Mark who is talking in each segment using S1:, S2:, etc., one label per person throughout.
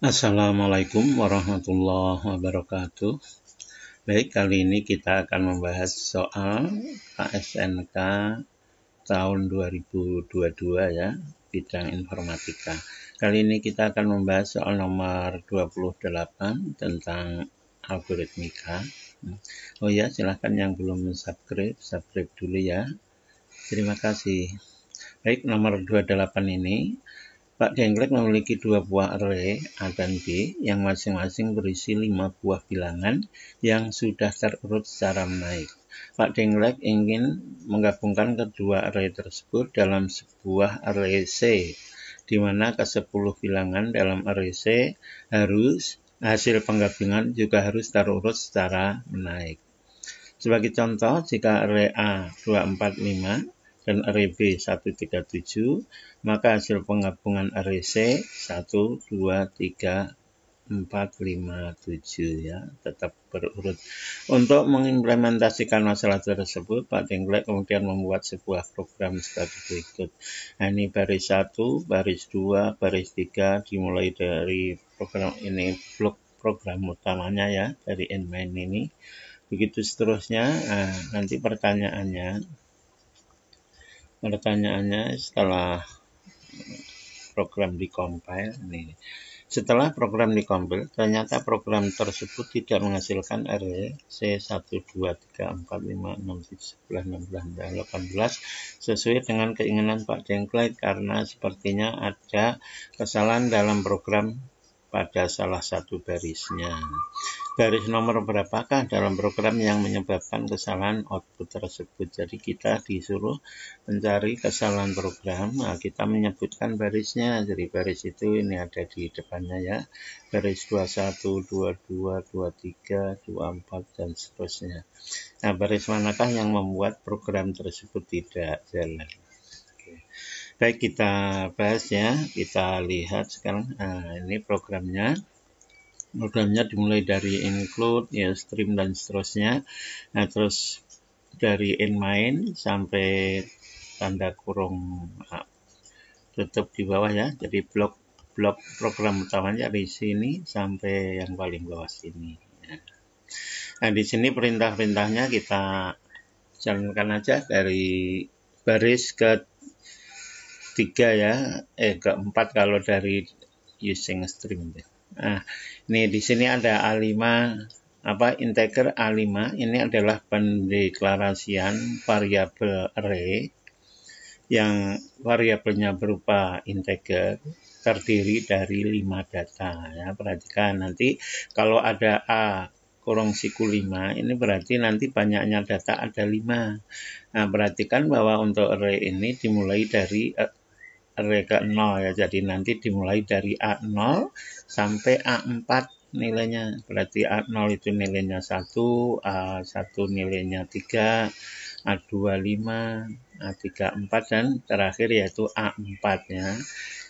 S1: Assalamualaikum warahmatullahi wabarakatuh. Baik, kali ini kita akan membahas soal KSNK tahun 2022 ya, bidang informatika. Kali ini kita akan membahas soal nomor 28 tentang algoritmika. Oh ya, silahkan yang belum subscribe dulu ya. Terima kasih. Baik, nomor 28 ini Pak Dengklek memiliki dua buah array A dan B yang masing-masing berisi 5 buah bilangan yang sudah terurut secara menaik. Pak Dengklek ingin menggabungkan kedua array tersebut dalam sebuah array C, di mana ke-10 bilangan dalam array C hasil penggabungan juga harus terurut secara menaik. Sebagai contoh, jika array A 245 dan array B 137, maka hasil penggabungan array C 1, 2, 3, 4, 5, 7 ya, tetap berurut. Untuk mengimplementasikan masalah tersebut, Pak Dengklek kemudian membuat sebuah program sebagai berikut. Nah, ini baris 1, baris 2, baris 3 dimulai dari program ini, blok program utamanya ya, dari main ini. Begitu seterusnya. Nah, nanti pertanyaannya setelah program dikompil nih. Setelah program dikompil, ternyata program tersebut tidak menghasilkan array C1, 2, 3, 4, 5, 6, 7, 11, 12, 18 sesuai dengan keinginan Pak Dengklek karena sepertinya ada kesalahan dalam program pada salah satu barisnya. Baris nomor berapakah dalam program yang menyebabkan kesalahan output tersebut? Jadi kita disuruh mencari kesalahan program. Nah, kita menyebutkan barisnya. Jadi baris itu ini ada di depannya ya. Baris 21, 22, 23, 24 dan seterusnya. Nah, baris manakah yang membuat program tersebut tidak jalan? Oke. Baik, kita bahas ya. Kita lihat sekarang. Nah, ini programnya dimulai dari include, ya, stream dan seterusnya. Nah, terus dari main sampai tanda kurung tutup di bawah ya. Jadi blok program utamanya dari sini sampai yang paling bawah sini. Nah, di sini perintah-perintahnya kita jalankan aja dari baris ke-3 ya, ke-4 kalau dari using stream. Nah, ini di sini ada A5 integer A5 ini adalah pendeklarasian variabel array yang variabelnya berupa integer terdiri dari 5 data ya. Perhatikan nanti kalau ada A kurung siku 5 ini berarti nanti banyaknya data ada 5. Nah, perhatikan bahwa untuk array ini dimulai dari array ke-0 ya, jadi nanti dimulai dari A0 sampai A4 nilainya. Berarti A0 itu nilainya 1, A1 nilainya 3, A2 5, A3 4 dan terakhir yaitu A4 ya.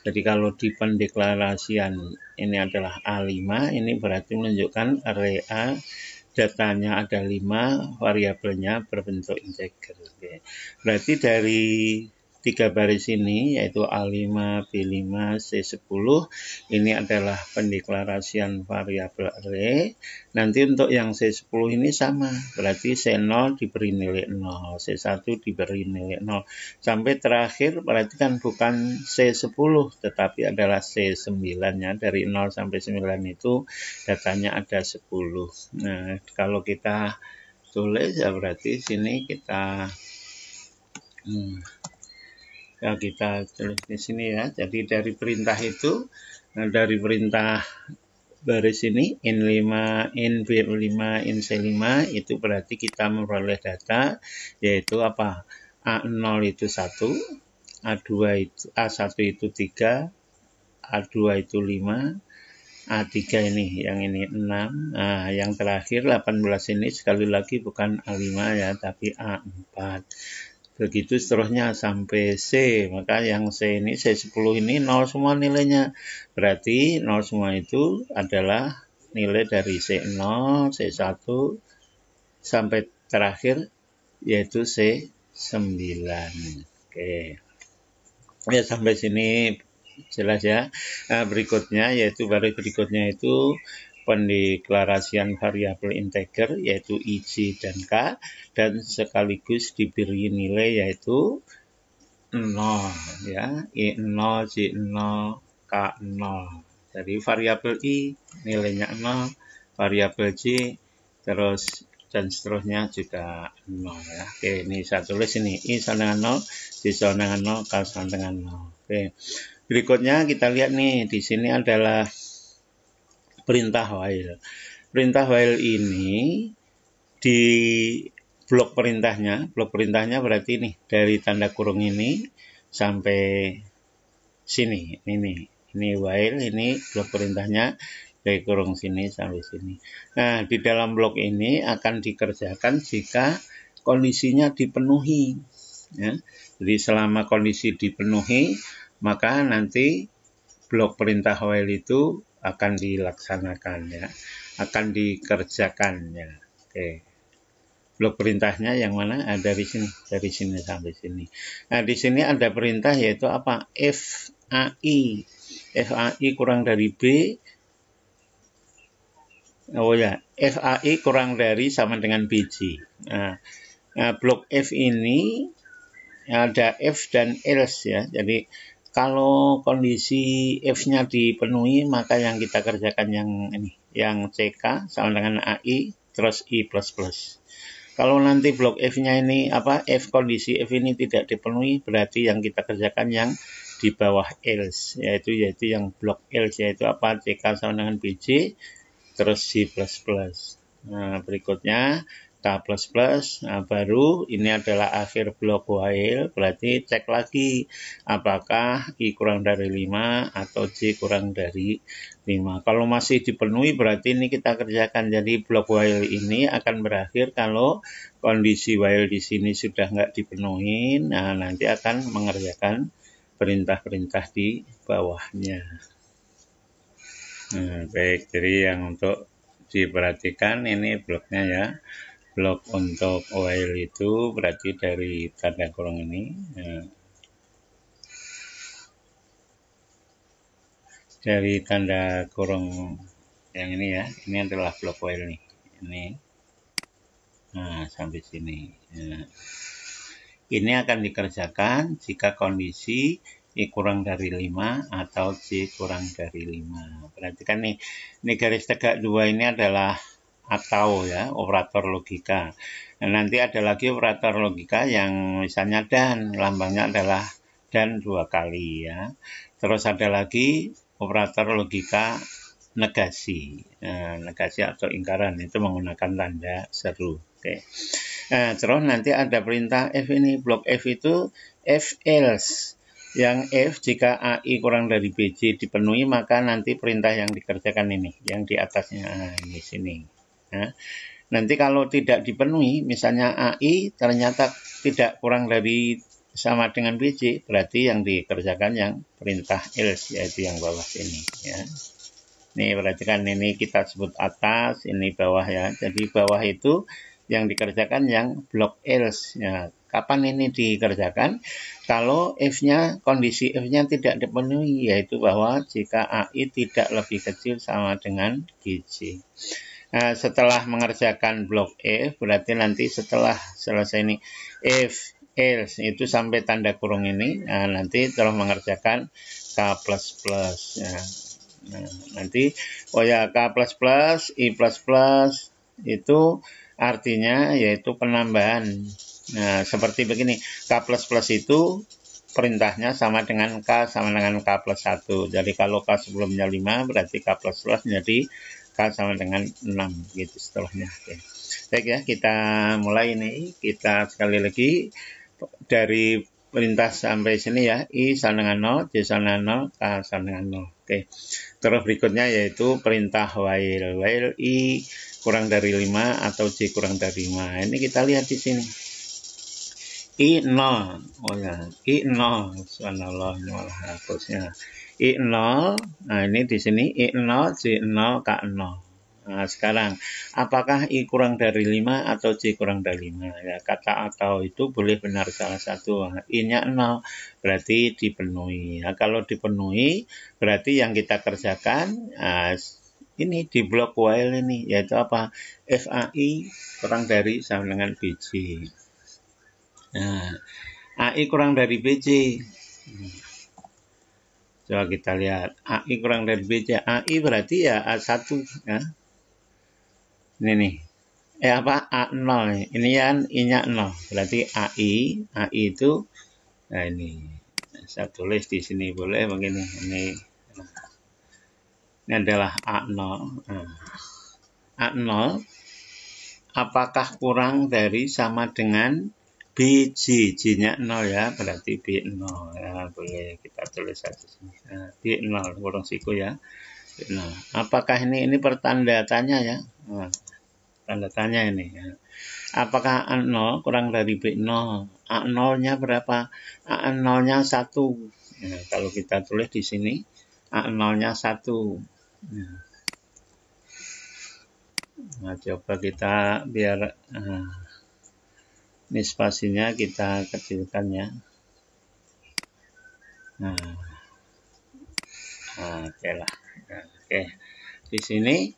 S1: Jadi kalau di pendeklarasian ini adalah A5, ini berarti menunjukkan array A datanya ada 5, variabelnya berbentuk integer. Oke. Berarti dari 3 baris ini yaitu A5, B5, C10 ini adalah pendeklarasian variabel array. Nanti untuk yang C10 ini sama, berarti C0 diberi nilai 0, C1 diberi nilai 0 sampai terakhir perhatikan bukan C10 tetapi adalah C9 ya. Dari 0 sampai 9 itu datanya ada 10. Nah, kalau kita tulis ya berarti sini kita tulis di sini ya. Jadi dari perintah itu, dari perintah baris ini in5, in B5, in C5 itu berarti kita memperoleh data yaitu apa? A0 itu 1, A1 itu 3, A2 itu 5, A3 ini, yang ini 6. Nah, yang terakhir 18 ini sekali lagi bukan A5 ya, tapi A4. Begitu seterusnya sampai C, maka yang C ini C10 ini 0 semua nilainya. Berarti 0 semua itu adalah nilai dari C0, C1 sampai terakhir yaitu C9. Oke. Ya, sampai sini jelas ya. Nah, berikutnya itu pendeklarasian variabel integer yaitu IJ dan K, dan sekaligus diberi nilai yaitu 0 ya, I0, J0, K0. Jadi variabel I nilainya 0, variabel J terus dan seterusnya juga 0 ya. Oke, ini saya tulis ini I sama dengan 0, J sama dengan 0, K sama dengan 0. Oke. Berikutnya kita lihat nih, di sini adalah perintah while. Perintah while ini di blok perintahnya berarti nih dari tanda kurung ini sampai sini. Ini while, ini blok perintahnya dari kurung sini sampai sini. Nah, di dalam blok ini akan dikerjakan jika kondisinya dipenuhi. Ya. Jadi selama kondisi dipenuhi, maka nanti blok perintah while itu akan dilaksanakan ya, akan dikerjakan ya. Oke. Blok perintahnya yang mana? Dari sini sampai sini. Nah, di sini ada perintah yaitu apa? FAI. FAI kurang dari B. Oh ya, FAI kurang dari sama dengan BJ. Nah, blok F ini ada F dan else ya. Jadi kalau kondisi F-nya dipenuhi, maka yang kita kerjakan yang ini, yang CK sama dengan AI terus I++. Kalau nanti blok F-nya ini F kondisi F ini tidak dipenuhi, berarti yang kita kerjakan yang di bawah else, yaitu yang blok else, yaitu CK sama dengan BJ terus C++. Nah, berikutnya K++, nah baru ini adalah akhir blok while, berarti cek lagi apakah I kurang dari 5 atau J kurang dari 5. Kalau masih dipenuhi berarti ini kita kerjakan, jadi blok while ini akan berakhir kalau kondisi while di sini sudah nggak dipenuhi, nah nanti akan mengerjakan perintah-perintah di bawahnya. Nah, baik, jadi yang untuk diperhatikan ini bloknya ya. Blok untuk while itu berarti dari tanda kurung ini. Nah, dari tanda kurung yang ini ya, ini adalah blok while nih. Ini. Nah, sampai sini. Nah, ini akan dikerjakan jika kondisi I kurang dari 5 atau J kurang dari 5. Perhatikan nih, ini garis tegak 2 ini adalah atau ya, operator logika. Nah, nanti ada lagi operator logika yang misalnya dan, lambangnya adalah dan 2 kali ya. Terus ada lagi operator logika negasi. Negasi atau ingkaran itu menggunakan tanda seru. Oke. Nah, terus nanti ada perintah F ini, blok F itu F else. Yang F jika AI kurang dari BJ dipenuhi, maka nanti perintah yang dikerjakan ini, yang di atasnya di sini. Nah, nanti kalau tidak dipenuhi, misalnya AI ternyata tidak kurang dari sama dengan BJ, berarti yang dikerjakan yang perintah else, yaitu yang bawah sini. Ya. Nih perhatikan, ini kita sebut atas, ini bawah ya. Jadi bawah itu yang dikerjakan yang blok else. Ya. Kapan ini dikerjakan? Kalau F-nya, kondisi F-nya tidak dipenuhi, yaitu bahwa jika AI tidak lebih kecil sama dengan GJ. Nah, setelah mengerjakan blok F, berarti nanti setelah selesai ini F, else, itu sampai tanda kurung ini, nah, nanti telah mengerjakan K++. Ya. Nah, nanti, K++, I++, itu artinya yaitu penambahan. Nah, seperti begini, K++ itu perintahnya sama dengan K sama dengan K+1. Jadi kalau K sebelumnya 5, berarti K++ menjadi K sama dengan 6, gitu setelahnya. Oke. Baik ya, kita mulai ini. Kita sekali lagi dari perintah sampai sini ya, I sama dengan 0, J sama dengan 0, K sama dengan 0. Oke. Terus berikutnya yaitu perintah while. While I kurang dari 5 atau J kurang dari 5. Ini kita lihat di sini. I0, oh ya, I0, subhanallah, ini malah hapusnya. I0, nah ini di sini I0, J0, K0. Nah, sekarang, apakah I kurang dari 5 atau J kurang dari 5? Ya, kata atau itu boleh benar salah satu. Nah, I-nya 0, berarti dipenuhi. Nah, kalau dipenuhi, berarti yang kita kerjakan, ini di blok while ini, yaitu apa? FAI kurang dari sama dengan BJ. Nah, AI kurang dari BJ. Coba kita lihat, AI kurang dari BJ. AI berarti ya A1. Ya. Ini nih. Apa? A0 nih. Ini kan I-nya 0. Berarti AI itu, nah ini. Saya tulis di sini boleh begini. Ini adalah A0. Nah, A0 apakah kurang dari sama dengan BJ, J-nya 0 ya, berarti B0 ya, boleh kita tulis saja sini. Nah, B0 kurang siku ya. B0. Apakah ini pertanda tanya ya? Nah, tanda tanya ini ya. Apakah A0 kurang dari B0? A0-nya berapa? A0-nya 1. Nah, kalau kita tulis di sini A0-nya 1. Nah, coba kita biar ini spasinya kita kecilkan ya. Nah, oke lah. Oke. Di sini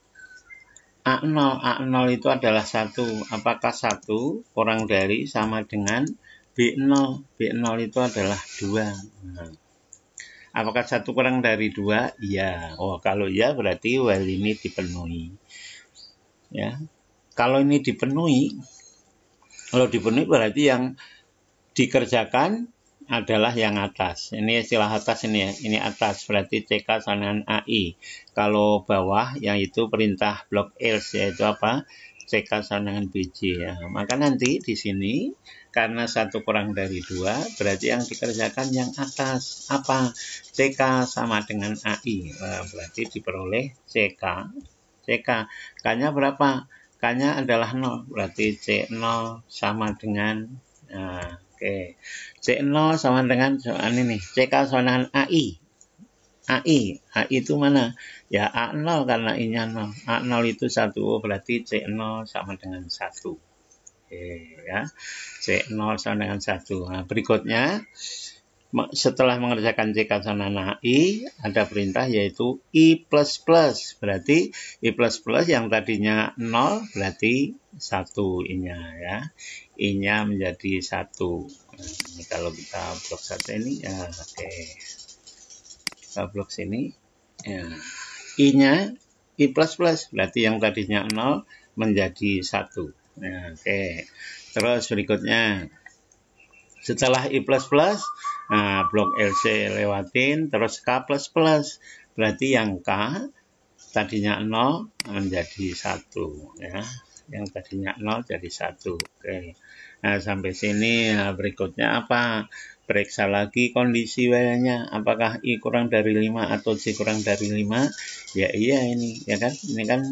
S1: A0 itu adalah 1. Apakah 1 kurang dari sama dengan B0? B0 itu adalah 2. Nah, apakah 1 kurang dari 2? Iya. Oh, kalau iya berarti while ini dipenuhi. Ya. Kalau ini dipenuhi, berarti yang dikerjakan adalah yang atas. Ini istilah atas ini ya. Ini atas berarti CK sama dengan AI. Kalau bawah yang itu perintah blok else yaitu apa? CK sama dengan BJ ya. Maka nanti di sini karena 1 kurang dari 2 berarti yang dikerjakan yang atas. Apa? CK sama dengan AI. Nah, berarti diperoleh CK. K-nya berapa? K-nya adalah 0. Berarti C0 sama dengan oke. C0 sama dengan ini nih. CK sama dengan AI. AI itu mana? Ya A0 karena I-nya 0. A0 itu 1. Berarti C0 sama dengan 1. Oke ya. C0 sama dengan 1. Nah, berikutnya setelah mengerjakan CK sama dengan I, ada perintah yaitu I++. Berarti I++ yang tadinya 0 berarti 1 I-nya ya. I-nya menjadi 1. Nah, ini kalau kita blok saja ini ya oke. Kita blok sini ya. I-nya I++ berarti yang tadinya 0 menjadi 1. Nah, oke. Terus berikutnya setelah I++, nah, blok LC lewatin, terus K++. Berarti yang K tadinya 0 menjadi 1. Ya. Yang tadinya 0 jadi 1. Oke. Nah, sampai sini. Nah, berikutnya apa? Periksa lagi kondisi while-nya. Apakah I kurang dari 5 atau J kurang dari 5? Ya iya ini. Ya kan? Ini kan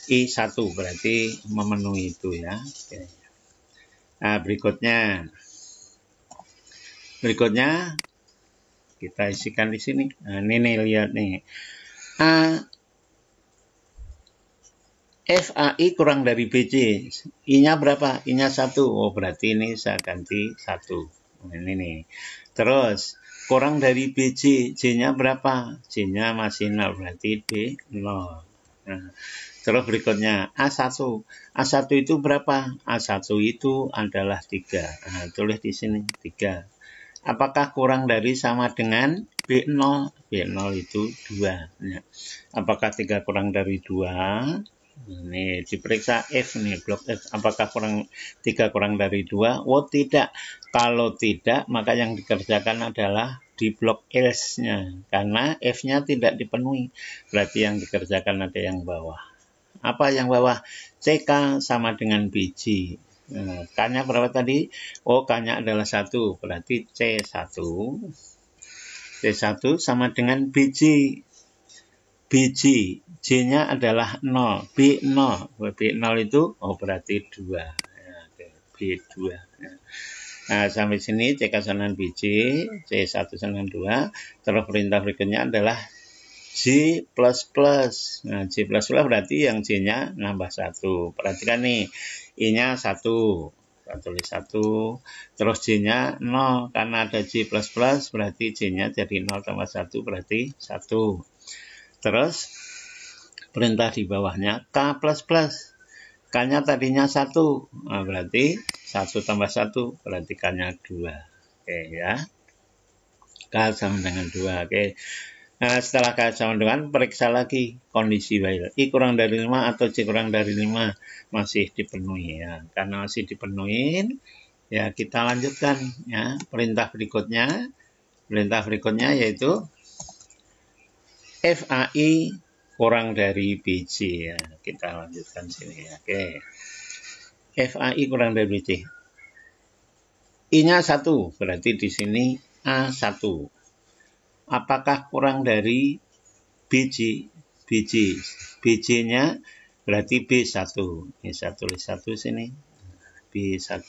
S1: I1 berarti memenuhi itu ya. Oke. Nah, berikutnya kita isikan di sini. Nah, ini nih lihat nih. FAI kurang dari BJ. I-nya berapa? I-nya 1. Oh, berarti ini saya ganti 1. Ini nih. Terus kurang dari BJ. J-nya berapa? J-nya masih 0. Berarti B0. Nah, terus berikutnya A1. A1 itu berapa? A1 itu adalah 3. Nah, tulis di sini 3. Apakah kurang dari sama dengan B0? B0 itu 2. Ya. Apakah 3 kurang dari 2? Ini diperiksa F nih, blok F. Apakah 3 kurang dari 2? Oh, tidak. Kalau tidak, maka yang dikerjakan adalah di blok else-nya. Karena F-nya tidak dipenuhi. Berarti yang dikerjakan ada yang bawah. Apa yang bawah? CK sama dengan BJ. Nah, K-nya berapa tadi? Oh, K-nya adalah 1. Berarti C1. C1 sama dengan BJ. BJ. J-nya adalah 0. B0. B0 itu, oh berarti 2. Ya, B2. Ya. Nah, sampai sini CK sama dengan BJ. C1 sama dengan 2. Terus perintah berikutnya adalah J++. Nah, J++ berarti yang J-nya nambah 1. Perhatikan nih, I-nya 1. Kita tulis 1. Terus J-nya 0. Karena ada J++, berarti J-nya jadi 0 tambah 1, berarti 1. Terus, perintah di bawahnya K++. K-nya tadinya 1. Nah, berarti 1 tambah 1, berarti K-nya 2. Oke ya. K sama dengan 2. Oke. Nah, setelah K sama dengan, periksa lagi kondisi while. I kurang dari 5 atau C kurang dari 5 masih dipenuhi ya. Karena masih dipenuhi, ya kita lanjutkan ya. Perintah berikutnya yaitu FAI kurang dari BC ya. Kita lanjutkan sini ya. Oke. FAI kurang dari BC. I-nya 1, berarti di sini A1. Apakah kurang dari BC? BC-nya berarti B1. Ini saya tulis 1 sini. B1.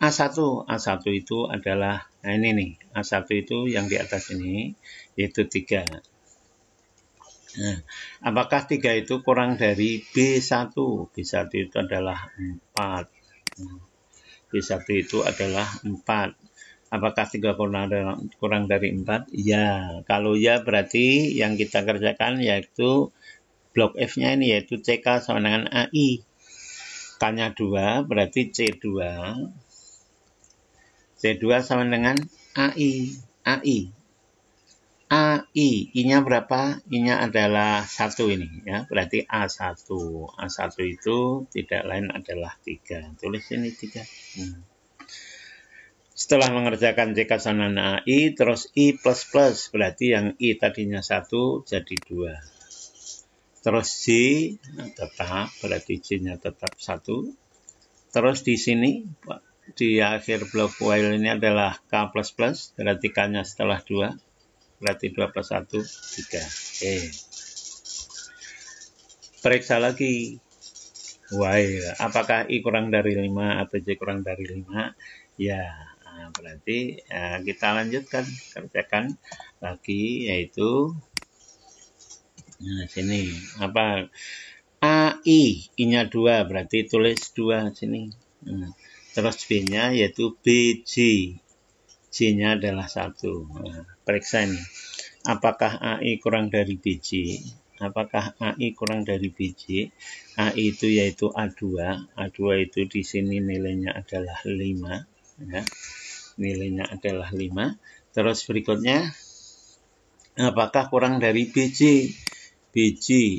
S1: A1 itu adalah, nah ini nih, A1 itu yang di atas ini, yaitu 3. Nah, apakah 3 itu kurang dari B1? B1 itu adalah 4. B1 itu adalah 4. Apakah 3 kurang dari 4? Ya, kalau ya berarti yang kita kerjakan yaitu blok F-nya ini yaitu CK sama dengan AI. K-nya 2 berarti C2. C2 sama dengan AI. I-nya berapa? I-nya adalah 1 ini ya, berarti A1. A1 itu tidak lain adalah 3. Tulis ini 3. Setelah mengerjakan CK sama dengan AI, terus I++, berarti yang I tadinya 1 jadi 2. Terus J tetap, berarti J-nya tetap 1. Terus di sini, di akhir blok while ini adalah K++, berarti K-nya setelah 2, berarti 2 plus 1, 3. Oke. Periksa lagi while, apakah I kurang dari 5 atau J kurang dari 5? Ya. Nah, berarti ya, kita lanjutkan, kerjakan lagi yaitu nah sini apa AI, I-nya 2 berarti tulis 2 sini. Terus B-nya yaitu BJ, J-nya adalah 1. Nah, periksa ini, apakah AI kurang dari BJ? Apakah AI kurang dari BJ? AI itu yaitu A2. A2 itu di sini nilainya adalah 5 ya. Nilainya adalah 5. Terus berikutnya, apakah kurang dari BJ? BJ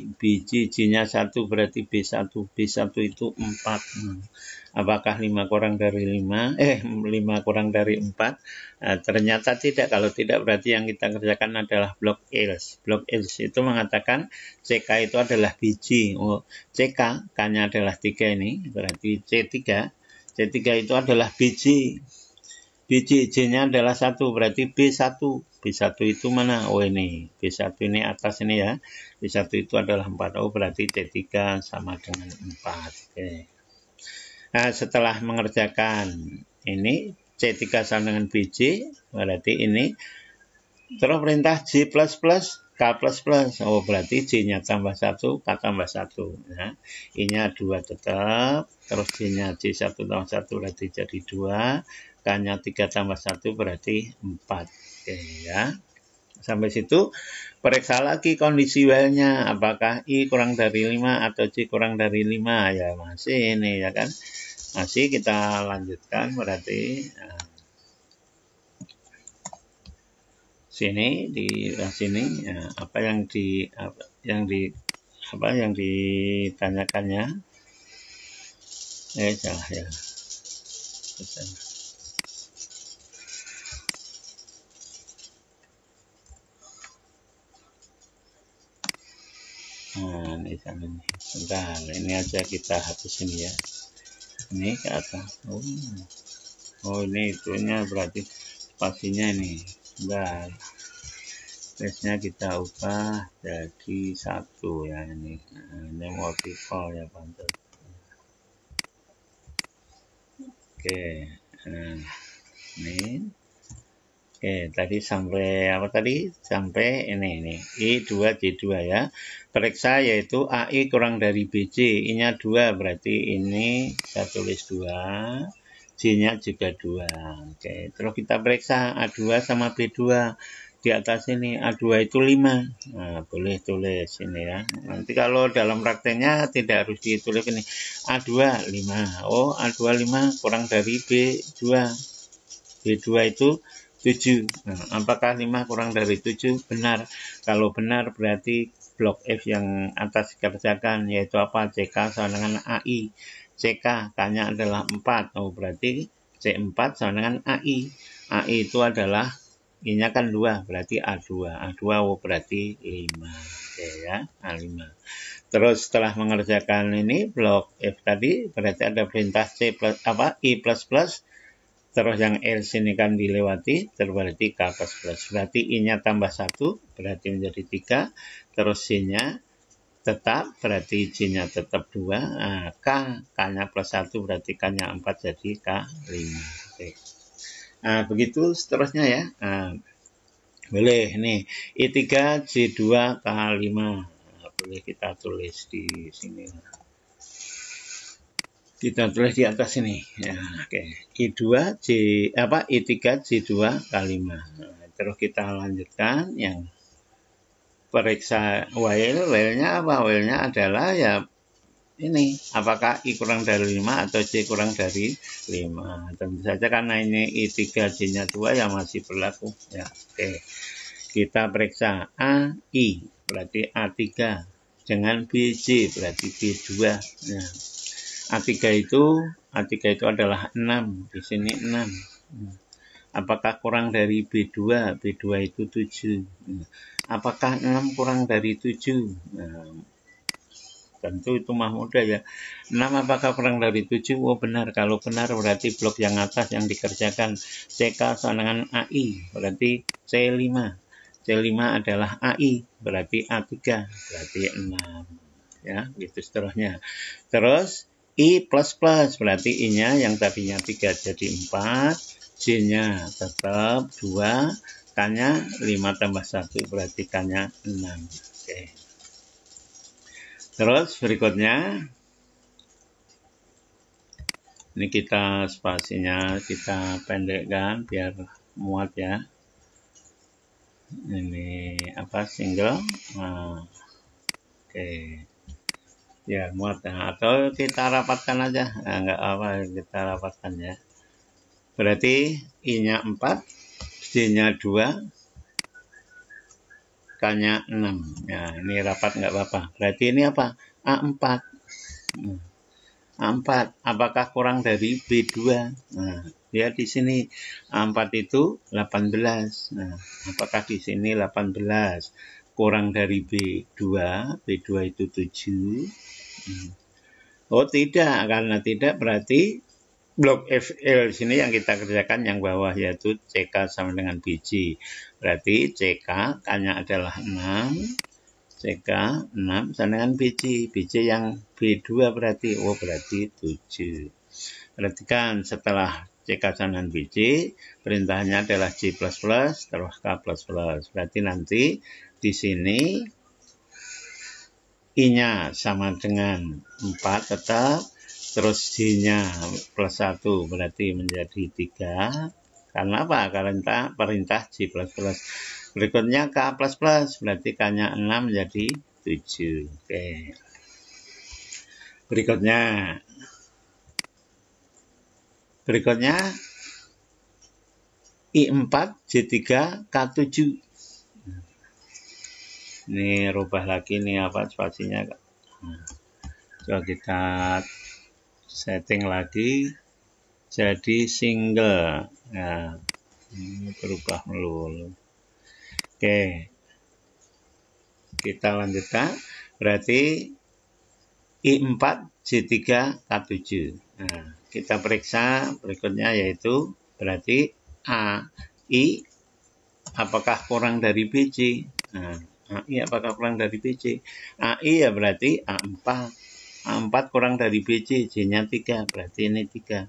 S1: J-nya 1 berarti B1. B1 itu 4. Apakah 5 kurang dari 5? 5 kurang dari 4? Nah, ternyata tidak. Kalau tidak berarti yang kita kerjakan adalah blok else. Blok else itu mengatakan CK itu adalah BJ. CK, K-nya adalah 3 ini, berarti C3. C3 itu adalah BJ. BJ, J-nya adalah 1, berarti B1. B1 itu mana? Oh ini, B1 ini atas ini ya. B1 itu adalah 4. Oh berarti C3 sama dengan 4. Oke. Nah, setelah mengerjakan ini, C3 sama dengan BJ, berarti ini. Terus perintah J++, K++. Oh berarti J-nya tambah 1, K tambah 1. Nah, I-nya 2 tetap. Terus J-nya J1 tambah 1 berarti jadi 2. K-nya 3 tambah 1 berarti 4. Oke ya. Sampai situ periksa lagi kondisi while-nya. Apakah I kurang dari 5 atau J kurang dari 5. Ya masih ini ya kan. Masih kita lanjutkan berarti sini di sini ya, apa yang ditanyakannya salah ya. Nah, ini sana nih. Bentar, ini aja kita hapus ini ya. Ini ke atas. Oh ini itunya berarti spasinya ini. Bentar. Space-nya kita ubah jadi 1 ya ini. Nah, ini multiple ya pantas. Oke. Nah, ini Oke, tadi sampai apa tadi? Sampai ini I2 J2 ya. Periksa yaitu AI kurang dari BJ. I-nya 2, berarti ini saya tulis 2. J-nya juga 2. Oke, terus kita periksa A2 sama B2. Di atas ini A2 itu 5. Nah, boleh tulis ini ya. Nanti kalau dalam prakteknya tidak harus ditulis ini. A2 5. Oh, A2 5 kurang dari B2. B2 itu 7. Nah, apakah 5 kurang dari 7? Benar. Kalau benar berarti blok F yang atas dikerjakan, yaitu apa? CK sama dengan AI. CK, K-nya adalah 4. Oh, berarti C4 sama dengan AI. AI itu adalah, I-nya kan 2, berarti A2. A2 oh, berarti 5. Oke ya, A5. Terus setelah mengerjakan ini, blok F tadi, berarti ada perintah C plus, I plus plus. Terus yang L sini kan dilewati, berarti K plus plus. Berarti I-nya tambah 1, berarti menjadi 3. Terus C-nya tetap, berarti J-nya tetap 2. Nah, K-nya plus 1, berarti K-nya 4, jadi K5. Oke. Nah, begitu seterusnya ya. Nah, boleh nih, I3, J2, K5. Nah, boleh kita tulis di sini. Kita tulis di atas ini ya, oke. I3 J2 K5. Nah, terus kita lanjutkan yang periksa while-nya apa? While-nya adalah ya ini, apakah I kurang dari 5 atau J kurang dari 5. Tentu saja karena ini I3 J-nya 2 ya masih berlaku ya. Oke. Kita periksa AI berarti A3 dengan BJ berarti B2 ya. A3 itu adalah 6, di sini 6. Apakah kurang dari B2? B2 itu 7. Apakah 6 kurang dari 7? Nah, tentu itu mah mudah ya. 6 apakah kurang dari 7? Oh benar, kalau benar berarti blok yang atas yang dikerjakan. CK sama dengan AI, berarti C5. C5 adalah AI, berarti A3, berarti 6. Ya, gitu seterusnya. Terus I plus plus, berarti I-nya yang tadinya 3 jadi 4, J-nya tetap 2, K-nya 5 tambah 1, berarti K-nya 6. Oke. Terus berikutnya, ini kita spasinya kita pendekkan biar muat ya. Ini apa, single. Nah, oke. Ya muat ya. Atau kita rapatkan aja, nah, nggak apa, kita rapatkan ya. Berarti I-nya 4, J-nya 2, K-nya 6. Ya, ini rapat nggak apa-apa. Berarti ini apa? A4. A4, apakah kurang dari B2? Nah, lihat di sini A4 itu 18. Nah, apakah di sini 18 kurang dari B2? B2 itu 7. Oh tidak, karena tidak berarti blok FL sini yang kita kerjakan yang bawah yaitu CK sama dengan BJ. Berarti CK, K-nya adalah 6, CK 6 sama dengan BJ. BJ yang B2 berarti, oh berarti 7. Perhatikan setelah CK sama dengan BJ, perintahnya adalah J++, terus K++. Berarti nanti di sini I-nya sama dengan 4 tetap, terus J-nya plus 1 berarti menjadi 3. Karena apa? Karena perintah J++. Berikutnya K++, berarti K-nya 6 menjadi 7. Oke. Berikutnya I4, J3, K7. Ini rubah lagi nih apa spasinya. Coba kita setting lagi jadi single. Nah, ini berubah melulu. Oke. Kita lanjutkan. Berarti I4, J3, K7. Nah, kita periksa berikutnya yaitu berarti AI apakah kurang dari BJ? Nah, AI apakah kurang dari BJ? AI ya berarti A4. A4 kurang dari BJ, J-nya 3, berarti ini 3.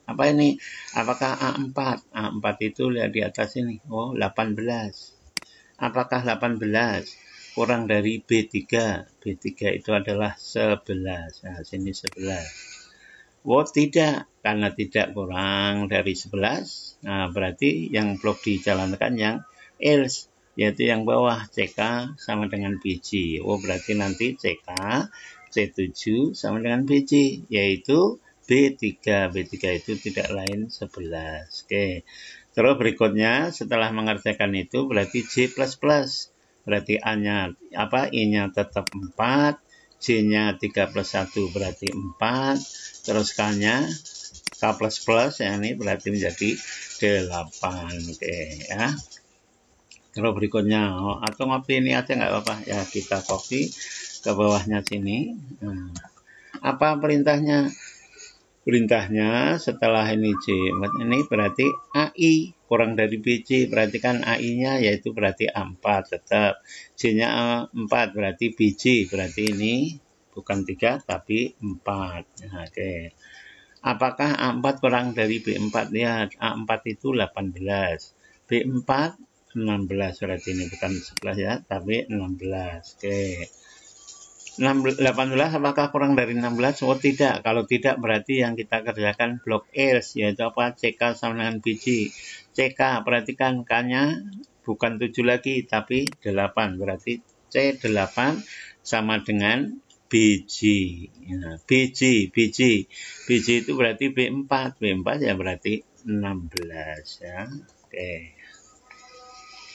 S1: Apa ini? Apakah A4? A4 itu lihat di atas ini. Oh, 18. Apakah 18 kurang dari B3? B3 itu adalah 11. Nah, sini 11. Oh, tidak. Karena tidak kurang dari 11. Nah, berarti yang blok dijalankan yang else, yaitu yang bawah CK sama dengan BJ. Oh, berarti nanti CK C7 sama dengan BJ, yaitu B3. B3 itu tidak lain 11. Oke. Terus berikutnya setelah mengerjakan itu berarti J++. Berarti A-nya I-nya tetap 4, J-nya 3 plus 1 berarti 4, terus K-nya K++ ya, ini berarti menjadi 8. Oke ya. Terus berikutnya, atau ngopi ini aja nggak apa-apa ya, kita copy ke bawahnya sini. Apa perintahnya? Perintahnya setelah ini J, ini berarti AI kurang dari BJ, berarti kan AI-nya yaitu berarti A4 tetap, J-nya A4 berarti BJ, berarti ini bukan 3 tapi 4. Nah, oke. Apakah A4 kurang dari B4? Lihat, A4 itu 18, B4 16, berarti ini bukan 11 ya, tapi 16. Oke. 18 apakah kurang dari 16? Oh tidak, kalau tidak berarti yang kita kerjakan blok else, yaitu apa? CK sama dengan BJ. CK, perhatikan K-nya bukan 7 lagi, tapi 8, berarti C8 sama dengan BJ. Nah, BJ itu berarti B4, B4 ya berarti 16 ya. Oke.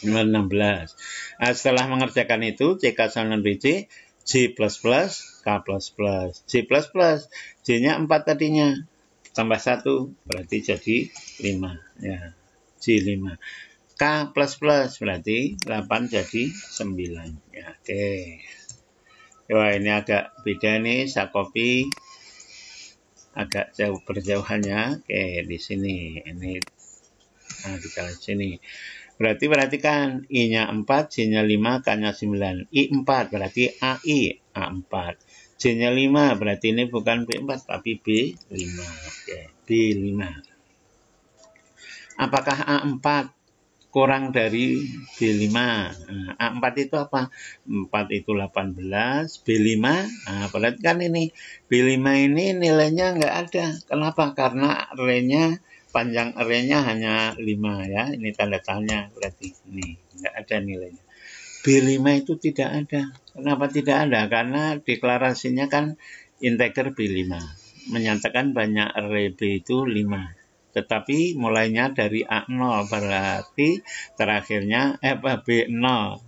S1: 16. Nah, setelah mengerjakan itu CK sama dengan BJ, J++, K++, J++, J-nya 4 tadinya, tambah 1, berarti jadi 5, ya, J5. K++, berarti 8 jadi 9, ya, oke. Wah, ini agak beda nih, saya copy, agak jauh berjauhannya, oke, di sini, ini, nah, di sini. Berarti perhatikan, I-nya 4, J-nya 5, K-nya 9. I4 berarti AI, A4. J-nya 5, berarti ini bukan B4, tapi B5. Oke, B5. Apakah A4 kurang dari B5? Nah, A4 itu apa? 4 itu 18, B5. Nah, berarti kan ini, B5 ini nilainya nggak ada. Kenapa? Karena array-nya, panjang array-nya hanya 5 ya, ini tanda tanya, berarti ini nggak ada nilainya. B5 itu tidak ada. Kenapa tidak ada? Karena deklarasinya kan integer B5, menyatakan banyak array B itu 5. Tetapi mulainya dari A0, berarti terakhirnya B0,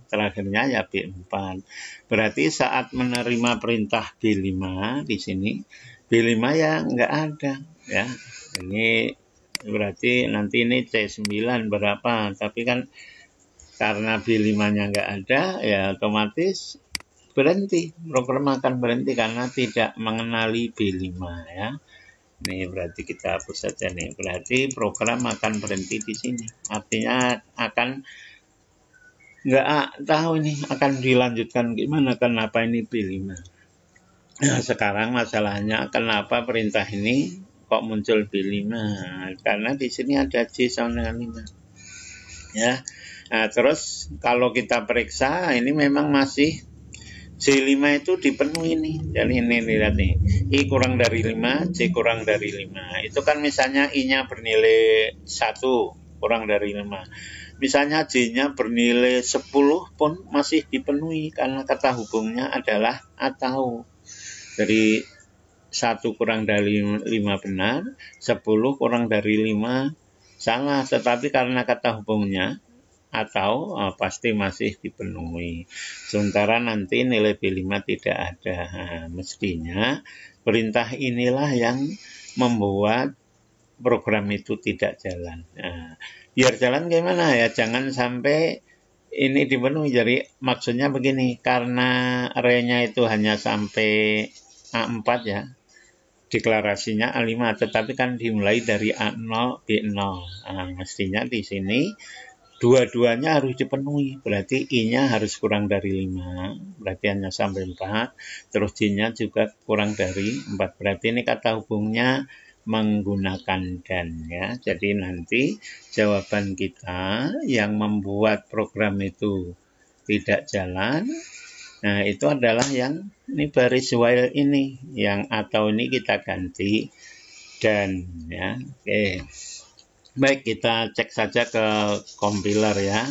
S1: terakhirnya ya B4. Berarti saat menerima perintah B5 di sini, B5 ya nggak ada ya. Ini berarti nanti ini C9 berapa, tapi kan karena B5-nya nggak ada, ya otomatis berhenti, program akan berhenti karena tidak mengenali B5 ya. Ini berarti kita hapus saja nih, berarti program akan berhenti di sini, artinya akan nggak tahu ini akan dilanjutkan gimana, kenapa ini B5. Nah, sekarang masalahnya kenapa perintah ini kok muncul B5, karena di sini ada J sama dengan 5 ya. Nah, terus kalau kita periksa ini memang masih J5 itu dipenuhi nih. Jadi ini lihat nih, I kurang dari 5, J kurang dari 5. Itu kan misalnya I-nya bernilai 1, kurang dari 5. Misalnya J-nya bernilai 10 pun masih dipenuhi karena kata hubungnya adalah atau. Jadi 1 kurang dari 5 benar, 10 kurang dari 5 salah. Tetapi karena kata hubungnya atau pasti masih dipenuhi. Sementara nanti nilai B5 tidak ada. Nah, mestinya perintah inilah yang membuat program itu tidak jalan. Nah, biar jalan gimana ya? Jangan sampai ini dipenuhi. Jadi maksudnya begini, karena array-nya itu hanya sampai A4 ya, deklarasinya A5, tetapi kan dimulai dari A0, B0. Nah, mestinya di sini dua-duanya harus dipenuhi, berarti I-nya harus kurang dari 5, berarti hanya sampai 4, terus J-nya juga kurang dari 4, berarti ini kata hubungnya menggunakan dan ya. Jadi nanti jawaban kita yang membuat program itu tidak jalan, nah itu adalah yang ini baris while ini, yang atau ini kita ganti dan ya. Oke. Baik, kita cek saja ke compiler ya.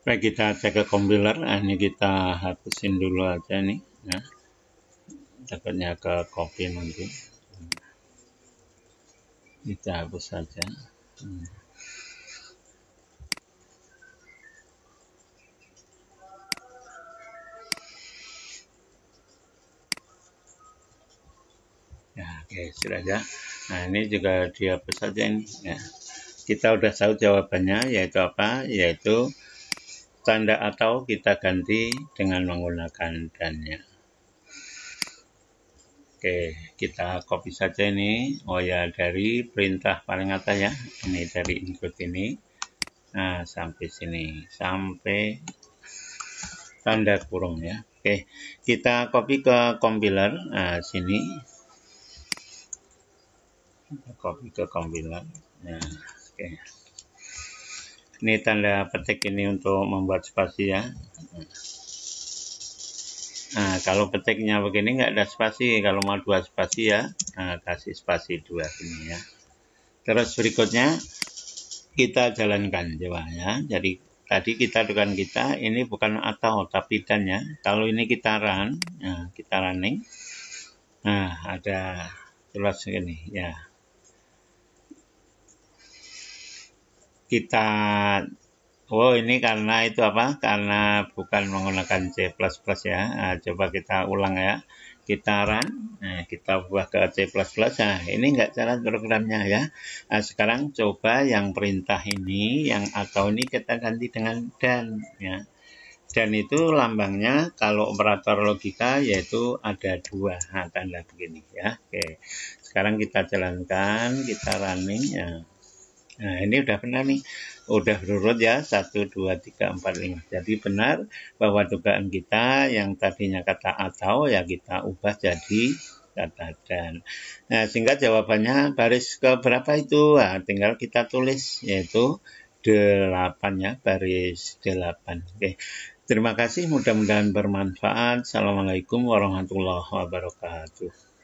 S1: Baik, kita cek ke compiler. Nah, ini kita hapusin dulu aja nih ya. Takutnya ke copy nanti. Kita hapus saja. Ya, oke, sudah ya. Nah, ini juga dihapus saja ini ya. Kita udah tahu jawabannya, yaitu apa? Yaitu tanda atau kita ganti dengan menggunakan dan-nya. Oke, kita copy saja ini. Oh ya, dari perintah paling atas ya. Ini dari include ini. Nah, sampai sini. Sampai tanda kurung ya. Oke, kita copy ke compiler. Nah, sini. Kita copy ke compiler. Nah, oke. Ini tanda petik ini untuk membuat spasi ya. Nah, kalau petiknya begini nggak ada spasi. Kalau mau 2 spasi ya, nah, kasih spasi 2 sini ya. Terus berikutnya kita jalankan coba ya. Jadi tadi kita dugaan kita ini bukan atau tapi dan ya. Kalau ini kita run, nah, kita running. Nah, ada jelas segini ya. Kita ini karena itu apa? Karena bukan menggunakan C++ ya. Nah, coba kita ulang ya. Kita run, nah, kita buat ke C++. Nah, ini enggak jalan programnya ya. Nah, sekarang coba yang perintah ini, yang atau ini kita ganti dengan dan ya. Dan itu lambangnya kalau operator logika yaitu ada 2. Nah, tanda begini ya. Oke. Sekarang kita jalankan, kita running ya. Nah, ini udah benar nih. Udah berurut ya, 1, 2, 3, 4, 5. Jadi benar bahwa dugaan kita yang tadinya kata atau ya kita ubah jadi kata dan. Nah, sehingga jawabannya baris ke berapa itu? Nah, tinggal kita tulis yaitu 8 ya, baris 8. Oke. Terima kasih, mudah-mudahan bermanfaat. Assalamualaikum warahmatullahi wabarakatuh.